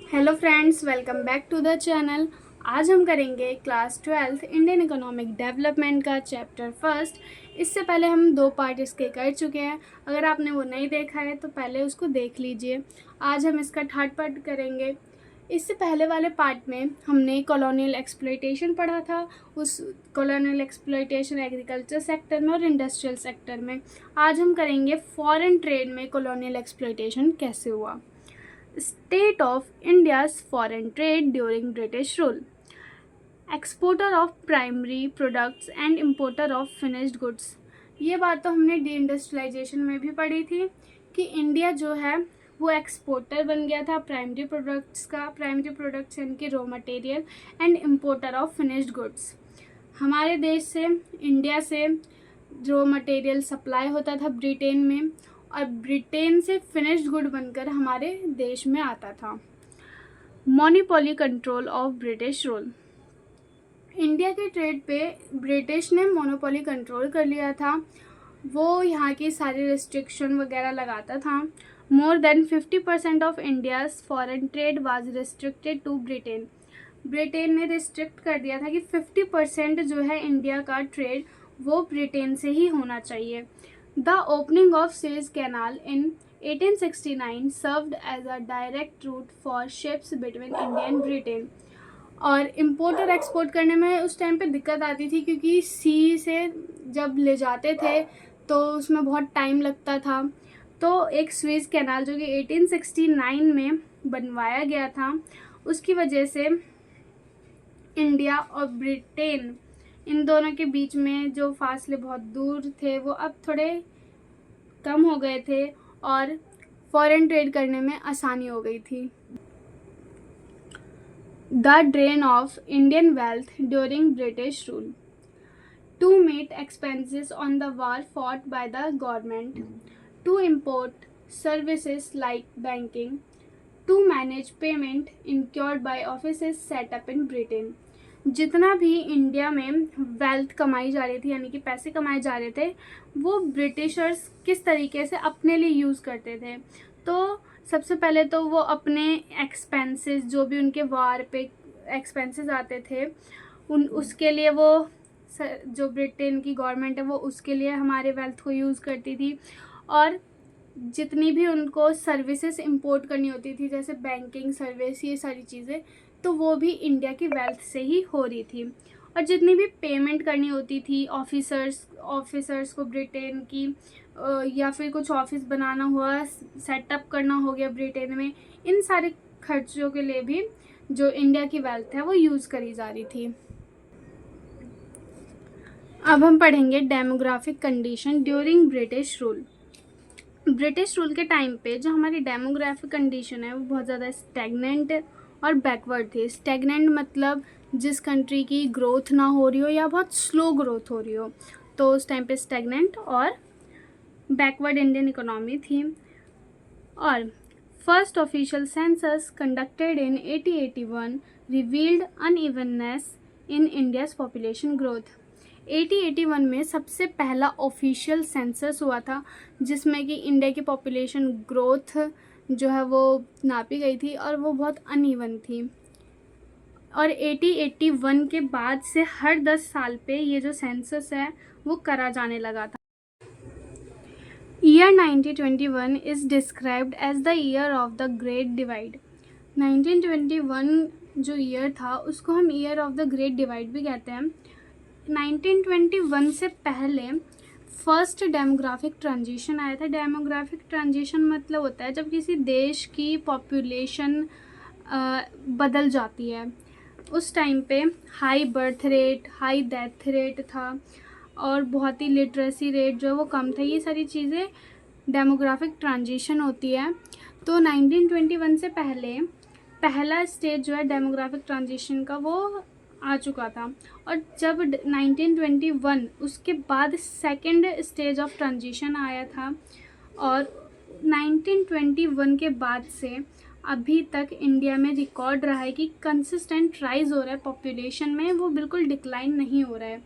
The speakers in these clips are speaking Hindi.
Hello friends, welcome back to the channel. आज हम करेंगे क्लास 12 इंडियन इकोनॉमिक डेवलपमेंट का चैप्टर फर्स्ट। इससे पहले हम दो पार्ट इसके कर चुके हैं। अगर आपने वो नहीं देखा है तो पहले उसको देख लीजिए। आज हम इसका थर्ड पार्ट करेंगे। इससे पहले वाले पार्ट में हमने कॉलोनियल एक्सप्लॉयटेशन पढ़ा था। उस कॉलोनियल एक्सप्लॉयटेशन एग्रीकल्चर सेक्टर में और इंडस्ट्रियल सेक्टर में। आज हम करेंगे फॉरेन ट्रेड में कॉलोनियल एक्सप्लॉयटेशन कैसे हुआ। State of India's foreign trade during British rule. Exporter of primary products and importer of finished goods. ये बात तो हमने डी इंडस्ट्रियलाइजेशन में भी पढ़ी थी कि इंडिया जो है वो एक्सपोर्टर बन गया था प्राइमरी प्रोडक्ट्स का। प्राइमरी प्रोडक्ट्स यानी कि raw material and importer of finished goods. हमारे देश से इंडिया से रॉ मटेरियल सप्लाई होता था ब्रिटेन में और ब्रिटेन से फिनिश्ड गुड बनकर हमारे देश में आता था। Monopoly control of British rule. India के ट्रेड पे ब्रिटिश ने मोनोपोली कंट्रोल कर लिया था। वो यहाँ की सारी रिस्ट्रिक्शन वगैरह लगाता था। More than 50% of India's foreign trade was restricted to Britain. Britain ने रिस्ट्रिक्ट कर दिया था कि 50% जो है इंडिया का ट्रेड वो ब्रिटेन से ही होना चाहिए। The opening of Suez Canal in 1869 served as a direct route for ships between India and Britain. और इम्पोर्ट और एक्सपोर्ट करने में उस टाइम पे दिक्कत आती थी क्योंकि सी से जब ले जाते थे तो उसमें बहुत टाइम लगता था। तो एक स्वेज कैनाल जो कि 1869 में बनवाया गया था, उसकी वजह से इंडिया और ब्रिटेन इन दोनों के बीच में जो फासले बहुत दूर थे वो अब थोड़े कम हो गए थे और फॉरेन ट्रेड करने में आसानी हो गई थी। The drain of Indian wealth during British rule. To meet expenses on the war fought by the government, to import services like banking, to manage payment incurred by offices set up in Britain. जितना भी इंडिया में वेल्थ कमाई जा रही थी यानी कि पैसे कमाए जा रहे थे वो ब्रिटिशर्स किस तरीके से अपने लिए यूज़ करते थे। तो सबसे पहले तो वो अपने एक्सपेंसेस जो भी उनके वार पे एक्सपेंसेस आते थे उसके लिए वो जो ब्रिटेन की गवर्नमेंट है वो उसके लिए हमारे वेल्थ को यूज़ करती थी। और जितनी भी उनको सर्विसेज इंपोर्ट करनी होती थी जैसे बैंकिंग सर्विस, ये सारी चीज़ें तो वो भी इंडिया की वेल्थ से ही हो रही थी। और जितनी भी पेमेंट करनी होती थी ऑफिसर्स को ब्रिटेन की, या फिर कुछ ऑफिस बनाना हुआ, सेटअप करना हो गया ब्रिटेन में, इन सारे खर्चों के लिए भी जो इंडिया की वेल्थ है वो यूज़ करी जा रही थी। अब हम पढ़ेंगे demographic condition during British rule. British rule के टाइम पे जो हमारी डेमोग्राफिक कंडीशन है वो बहुत ज़्यादा स्टैग्नेंट और बैकवर्ड थी। स्टैग्नेंट मतलब जिस कंट्री की ग्रोथ ना हो रही हो या बहुत स्लो ग्रोथ हो रही हो, तो उस टाइम पे स्टैग्नेंट और बैकवर्ड इंडियन इकोनॉमी थी। और first official census conducted in 1881 revealed unevenness in India's population growth. 1881 में सबसे पहला ऑफिशियल सेंसस हुआ था जिसमें कि इंडिया की पॉपुलेशन ग्रोथ जो है वो नापी गई थी और वो बहुत अनइवन थी। और 1881 के बाद से हर 10 साल पे ये जो सेंसस है वो करा जाने लगा था। Year 1921 is described as the year of the great divide. 1921 जो ईयर था उसको हम year of the great divide भी कहते हैं। 1921 से पहले फर्स्ट डेमोग्राफिक ट्रांजिशन आया था। डेमोग्राफिक ट्रांजिशन मतलब होता है जब किसी देश की पॉपुलेशन बदल जाती है। उस टाइम पे high birth rate, high death rate था और बहुत ही लिटरेसी रेट जो है वो कम था। ये सारी चीज़ें डेमोग्राफिक ट्रांजिशन होती है। तो 1921 से पहले पहला स्टेज जो है डेमोग्राफिक ट्रांजिशन का वो आ चुका था। और जब 1921 उसके बाद सेकंड स्टेज ऑफ ट्रांजिशन आया था। और 1921 के बाद से अभी तक इंडिया में रिकॉर्ड रहा है कि कंसिस्टेंट राइज हो रहा है पॉपुलेशन में, वो बिल्कुल डिक्लाइन नहीं हो रहा है।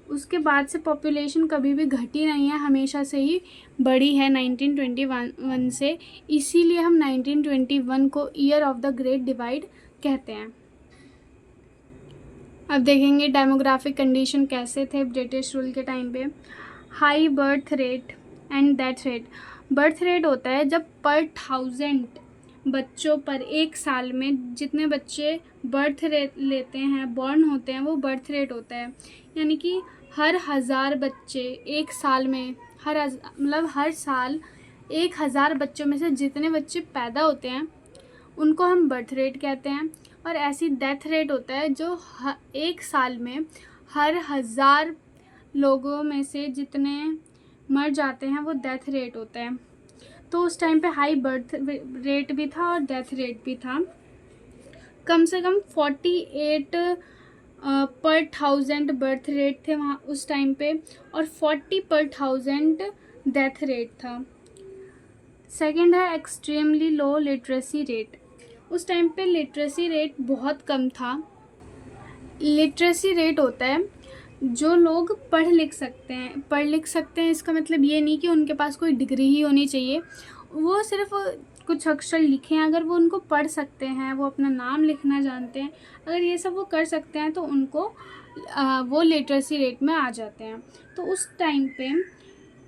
उसके बाद से पॉपुलेशन कभी भी घटी नहीं है, हमेशा से ही बढ़ी है 1921 से। इसीलिए हम 1921 को year of the great divide कहते हैं। अब देखेंगे डेमोग्राफिक कंडीशन कैसे थे ब्रिटिश रूल के टाइम पे। High birth rate and death rate. Birth rate होता है जब पर 1000 बच्चों पर एक साल में जितने बच्चे बर्थ रेट लेते हैं, बॉर्न होते हैं, वो बर्थ रेट होता है। यानी कि हर 1000 बच्चे एक साल में, मतलब हर साल 1000 बच्चों में से जितने बच्चे पैदा होते हैं उनको हम बर्थ रेट कहते हैं। और ऐसी डेथ रेट होता है जो एक साल में हर 1000 लोगों में से जितने मर जाते हैं वो डेथ रेट होता है। तो उस टाइम पे हाई बर्थ रेट भी था और डेथ रेट भी था। कम से कम 48 पर 1000 बर्थ रेट थे वहाँ उस टाइम पे, और 40 पर 1000 डेथ रेट था। सेकंड है एक्सट्रीमली लो लिटरेसी रेट। उस टाइम पे लिटरेसी रेट बहुत कम था। लिटरेसी रेट होता है जो लोग पढ़ लिख सकते हैं। इसका मतलब ये नहीं कि उनके पास कोई डिग्री ही होनी चाहिए, वो सिर्फ कुछ अक्षर लिखे हैं, अगर वो उनको पढ़ सकते हैं, वो अपना नाम लिखना जानते हैं, अगर ये सब वो कर सकते हैं तो उनको वो लिटरेसी रेट में आ जाते हैं। तो उस टाइम पे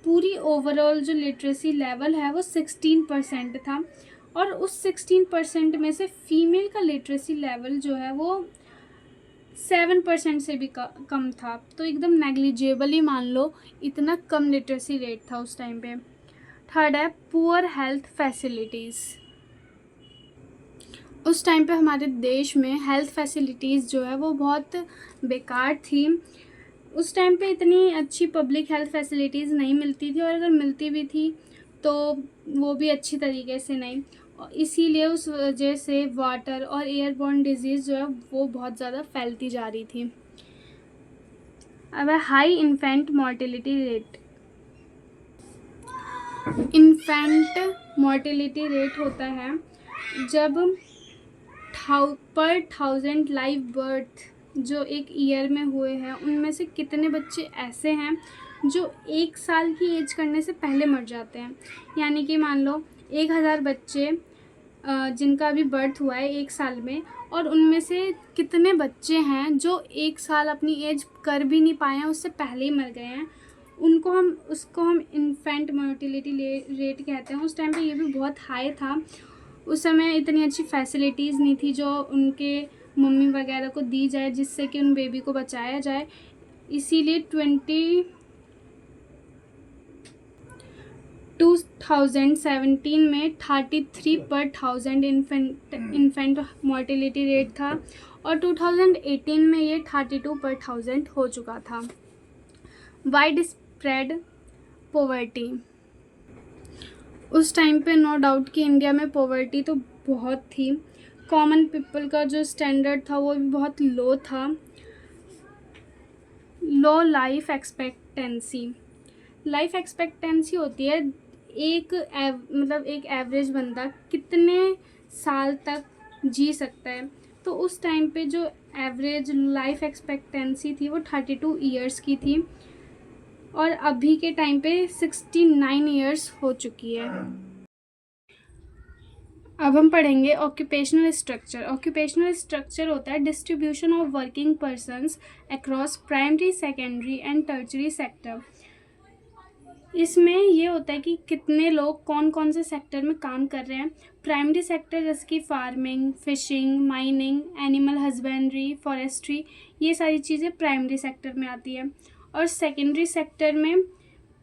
पूरी ओवरऑल जो लिटरेसी लेवल है वो 16% था, और उस 16% में से फीमेल का लिटरेसी लेवल जो है वो 7% से भी कम था। तो एकदम नेग्लिजिबल ही मान लो, इतना कम लिटरेसी रेट था उस टाइम पे। थर्ड है पुअर हेल्थ फैसिलिटीज़। उस टाइम पे हमारे देश में हेल्थ फैसिलिटीज़ जो है वो बहुत बेकार थी। उस टाइम पे इतनी अच्छी पब्लिक हेल्थ फैसिलिटीज़ नहीं मिलती थी, और अगर मिलती भी थी तो वो भी अच्छी तरीके से नहीं। इसीलिए उस वजह से वाटर और एयरबोर्न डिजीज़ जो है वो बहुत ज़्यादा फैलती जा रही थी। अब है high infant mortality rate. Infant mortality rate होता है जब पर 1000 लाइव बर्थ जो एक ईयर में हुए हैं उनमें से कितने बच्चे ऐसे हैं जो 1 साल की एज करने से पहले मर जाते हैं। यानी कि मान लो 1000 बच्चे जिनका अभी बर्थ हुआ है 1 साल में, और उनमें से कितने बच्चे हैं जो 1 साल अपनी एज कर भी नहीं पाए हैं, उससे पहले ही मर गए हैं, उसको हम इन्फेंट मोर्टेलिटी रेट कहते हैं। उस टाइम पे ये भी बहुत हाई था। उस समय इतनी अच्छी फैसिलिटीज़ नहीं थी जो उनके मम्मी वगैरह को दी जाए जिससे कि उन बेबी को बचाया जाए। इसीलिए 2017 में 33 पर 1000 इन्फेंट मोर्टेलिटी रेट था, और 2018 में ये 32 पर 1000 हो चुका था। Wide spread poverty. उस टाइम पे नो डाउट कि इंडिया में पॉवर्टी तो बहुत थी। कॉमन पीपल का जो स्टैंडर्ड था वो भी बहुत लो था। लो लाइफ एक्सपेक्टेंसी। लाइफ एक्सपेक्टेंसी होती है एक एवरेज बंदा कितने साल तक जी सकता है। तो उस टाइम पे जो एवरेज लाइफ एक्सपेक्टेंसी थी वो 32 ईयर्स की थी, और अभी के टाइम पे 69 ईयर्स हो चुकी है। अब हम पढ़ेंगे ऑक्यूपेशनल स्ट्रक्चर। ऑक्यूपेशनल स्ट्रक्चर होता है distribution of working persons across primary, secondary and tertiary sector. इसमें ये होता है कि कितने लोग कौन कौन से सेक्टर में काम कर रहे हैं। प्राइमरी सेक्टर जैसे कि farming, fishing, mining, animal husbandry, forestry, ये सारी चीज़ें प्राइमरी सेक्टर में आती है। और सेकेंडरी सेक्टर में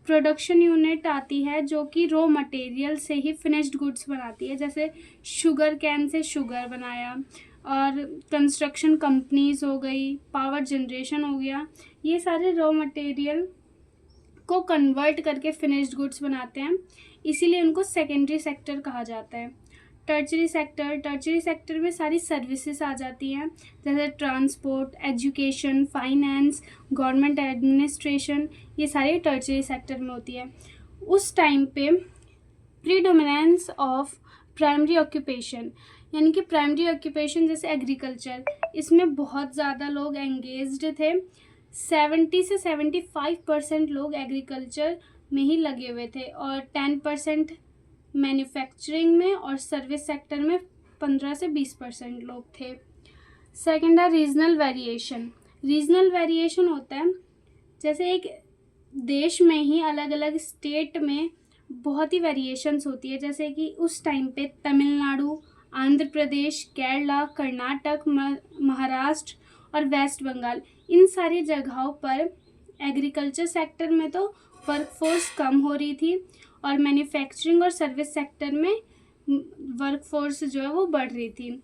प्रोडक्शन यूनिट आती है जो कि रॉ मटेरियल से ही फिनिश्ड गुड्स बनाती है, जैसे शुगर कैन से शुगर बनाया, और कंस्ट्रक्शन कंपनीज हो गई, पावर जनरेशन हो गया, ये सारे रॉ मटेरियल को कन्वर्ट करके फिनिश्ड गुड्स बनाते हैं, इसीलिए उनको सेकेंडरी सेक्टर कहा जाता है। टर्शरी सेक्टर में सारी सर्विसेज आ जाती हैं, जैसे transport, education, finance, government administration, ये सारी टर्शरी सेक्टर में होती है। उस टाइम पे प्रीडोमिनेंस ऑफ प्राइमरी ऑक्यूपेशन, यानी कि प्राइमरी ऑक्यूपेशन जैसे एग्रीकल्चर, इसमें बहुत ज़्यादा लोग एंगेज्ड थे। 70 से 75% लोग एग्रीकल्चर में ही लगे हुए थे और 10% मैन्युफैक्चरिंग में और सर्विस सेक्टर में 15 से 20% लोग थे। सेकेंड है रीजनल वेरिएशन। रीजनल वेरिएशन होता है जैसे एक देश में ही अलग अलग स्टेट में बहुत ही वेरिएशंस होती है, जैसे कि उस टाइम पे तमिलनाडु, आंध्र प्रदेश, केरला, कर्नाटक, महाराष्ट्र और वेस्ट बंगाल, इन सारी जगहों पर एग्रीकल्चर सेक्टर में तो वर्कफोर्स कम हो रही थी और मैन्युफैक्चरिंग और सर्विस सेक्टर में वर्कफोर्स जो है वो बढ़ रही थी।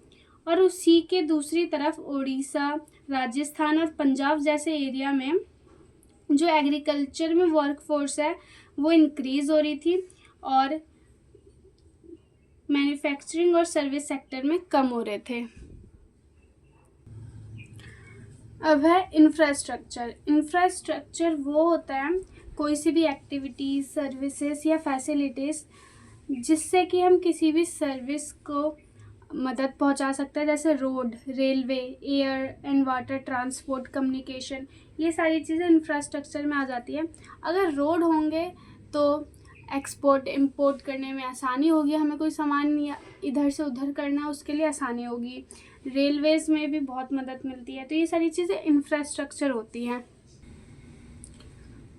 और उसी के दूसरी तरफ उड़ीसा, राजस्थान और पंजाब जैसे एरिया में जो एग्रीकल्चर में वर्कफोर्स है वो इंक्रीज़ हो रही थी और मैन्युफैक्चरिंग और सर्विस सेक्टर में कम हो रहे थे। अब है इंफ्रास्ट्रक्चर। इंफ्रास्ट्रक्चर वो होता है कोई सी भी एक्टिविटीज़, सर्विसेज या फैसिलिटीज़ जिससे कि हम किसी भी सर्विस को मदद पहुंचा सकते हैं, जैसे road, railway, air and water transport, communication, ये सारी चीज़ें इंफ्रास्ट्रक्चर में आ जाती है। अगर रोड होंगे तो एक्सपोर्ट इंपोर्ट करने में आसानी होगी, हमें कोई सामान या इधर से उधर करना उसके लिए आसानी होगी। रेलवेज में भी बहुत मदद मिलती है, तो ये सारी चीज़ें इंफ्रास्ट्रक्चर होती हैं।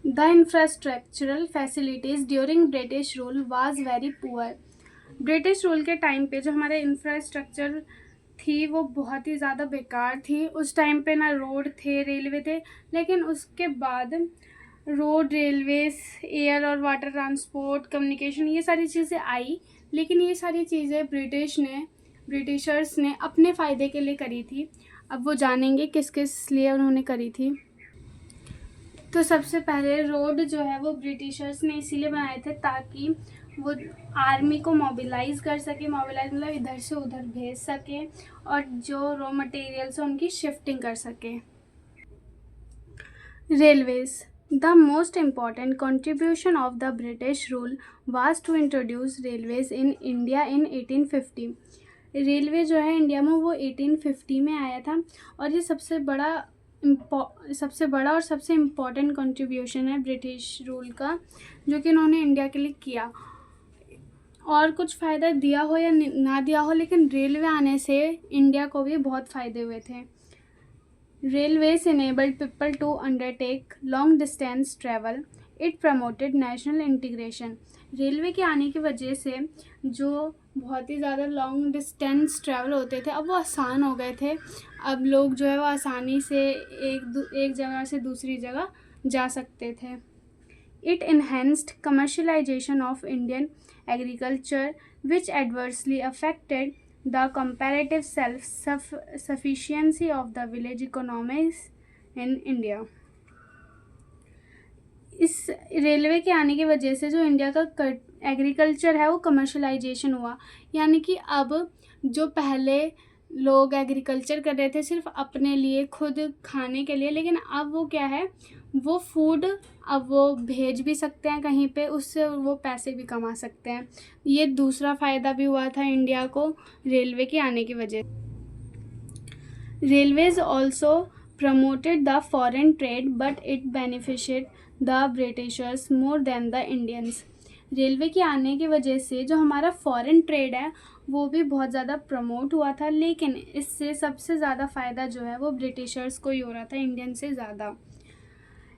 The infrastructural facilities during British rule was very poor. British rule के टाइम पे जो हमारे इंफ्रास्ट्रक्चर थी वो बहुत ही ज़्यादा बेकार थी। उस टाइम पे ना रोड थे, रेलवे थे, लेकिन उसके बाद रोड, रेलवेज, एयर और वाटर ट्रांसपोर्ट, कम्युनिकेशन, ये सारी चीज़ें आई, लेकिन ये सारी चीज़ें ब्रिटिशर्स ने अपने फ़ायदे के लिए करी थी। अब वो जानेंगे किस किस लिए उन्होंने करी थी। तो सबसे पहले रोड जो है वो ब्रिटिशर्स ने इसीलिए बनाए थे ताकि वो आर्मी को मोबिलाइज कर सके, मोबिलाइज मतलब इधर से उधर भेज सके और जो रॉ मटेरियल्स है उनकी शिफ्टिंग कर सके। Railways. The most important contribution of the British rule was to introduce railways in India in 1850। Railway जो है इंडिया में वो 1850 में आया था और ये सबसे बड़ा और सबसे इम्पॉर्टेंट कंट्रीब्यूशन है ब्रिटिश रूल का जो कि इन्होंने इंडिया के लिए किया। और कुछ फ़ायदा दिया हो या ना दिया हो, लेकिन रेलवे आने से इंडिया को भी बहुत फ़ायदे हुए थे। Railways enabled people to undertake long distance travel. It promoted national integration। Railway के आने की वजह से जो बहुत ही ज़्यादा लॉन्ग डिस्टेंस ट्रैवल होते थे अब वो आसान हो गए थे। अब लोग जो है वो आसानी से एक जगह से दूसरी जगह जा सकते थे। It enhanced commercialization of Indian agriculture, which adversely affected the comparative self-sufficiency of the village economies in India। इस रेलवे के आने की वजह से जो इंडिया का एग्रीकल्चर है वो कमर्शलाइजेशन हुआ, यानी कि अब जो पहले लोग एग्रीकल्चर कर रहे थे सिर्फ अपने लिए, खुद खाने के लिए, लेकिन अब वो क्या है, वो फूड अब वो भेज भी सकते हैं कहीं पे, उससे वो पैसे भी कमा सकते हैं। ये दूसरा फ़ायदा भी हुआ था इंडिया को रेलवे के आने की वजह। Railways also promoted the foreign trade but it benefited the Britishers more than the Indians. Railway के आने की वजह से जो हमारा फॉरेन ट्रेड है वो भी बहुत ज़्यादा प्रमोट हुआ था, लेकिन इससे सबसे ज़्यादा फ़ायदा जो है वो ब्रिटिशर्स को ही हो रहा था, इंडियन से ज़्यादा।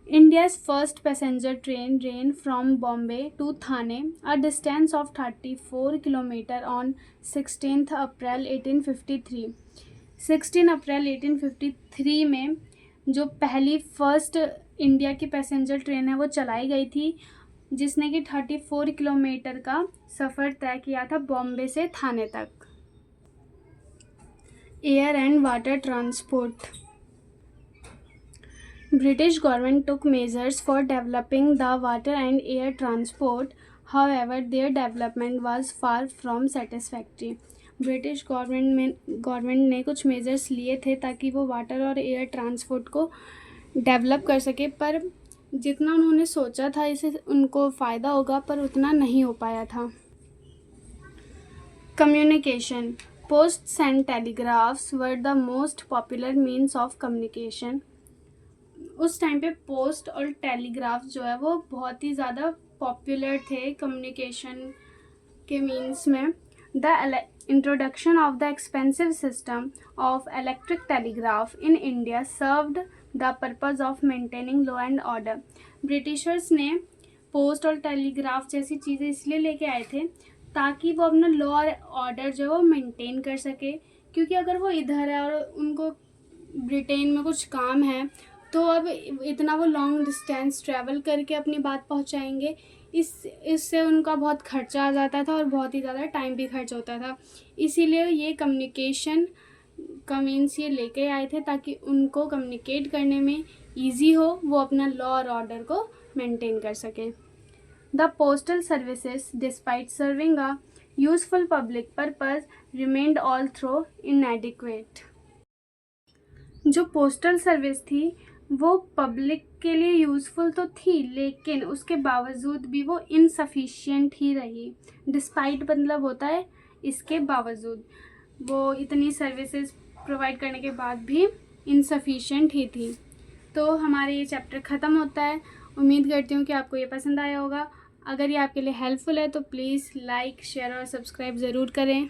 India's first passenger train ran from Bombay to Thane, a distance of 34 km on 16th April 1853। 16 अप्रैल 1853 में जो पहली फर्स्ट इंडिया की पैसेंजर ट्रेन है वो चलाई गई थी, जिसने कि 34 किलोमीटर का सफ़र तय किया था बॉम्बे से थाने तक। Air and water transport. British government took measures for developing the water and air transport. However, their development was far from satisfactory। British government ने कुछ मेजर्स लिए थे ताकि वो वाटर और एयर ट्रांसपोर्ट को डेवलप कर सके, पर जितना उन्होंने सोचा था इससे उनको फ़ायदा होगा पर उतना नहीं हो पाया था। Communication. Posts and telegraphs were the most popular means of communication. उस टाइम पे पोस्ट और टेलीग्राफ जो है वो बहुत ही ज़्यादा पॉपुलर थे कम्युनिकेशन के मीन्स में। The introduction of the expensive system of electric telegraph in India served the purpose of maintaining law and order. Britishers ने पोस्ट और टेलीग्राफ जैसी चीज़ें इसलिए लेके आए थे ताकि वो अपना लॉ और ऑर्डर जो है वो मेंटेन कर सके, क्योंकि अगर वो इधर है और उनको ब्रिटेन में कुछ काम है तो अब इतना वो लॉन्ग डिस्टेंस ट्रैवल करके अपनी बात पहुंचाएंगे, इससे उनका बहुत खर्चा आ जाता था और बहुत ही ज़्यादा टाइम भी खर्च होता था। इसीलिए ये कम्युनिकेशन का मीन्स ये लेके आए थे ताकि उनको कम्युनिकेट करने में ईजी हो, वो अपना लॉ और ऑर्डर को मेंटेन कर सकें। The postal services despite serving a useful public purpose remained all through inadequate. जो पोस्टल सर्विस थी वो पब्लिक के लिए यूज़फुल तो थी, लेकिन उसके बावजूद भी वो इनसफिशिएंट ही रही। डिस्पाइट मतलब होता है इसके बावजूद, वो इतनी सर्विसेज प्रोवाइड करने के बाद भी इनसफिशिएंट ही थी। तो हमारा ये चैप्टर ख़त्म होता है। उम्मीद करती हूँ कि आपको ये पसंद आया होगा। अगर ये आपके लिए हेल्पफुल है तो प्लीज़ लाइक, शेयर और सब्सक्राइब ज़रूर करें।